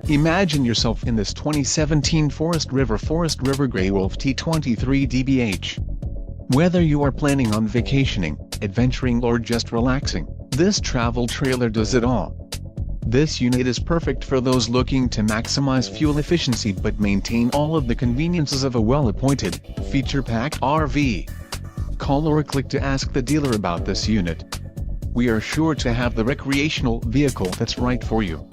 Imagine yourself in this 2017 Forest River GREYWOLF T23DBH. Whether you are planning on vacationing, adventuring or just relaxing, this travel trailer does it all. This unit is perfect for those looking to maximize fuel efficiency but maintain all of the conveniences of a well-appointed, feature-packed RV. Call or click to ask the dealer about this unit. We are sure to have the recreational vehicle that's right for you.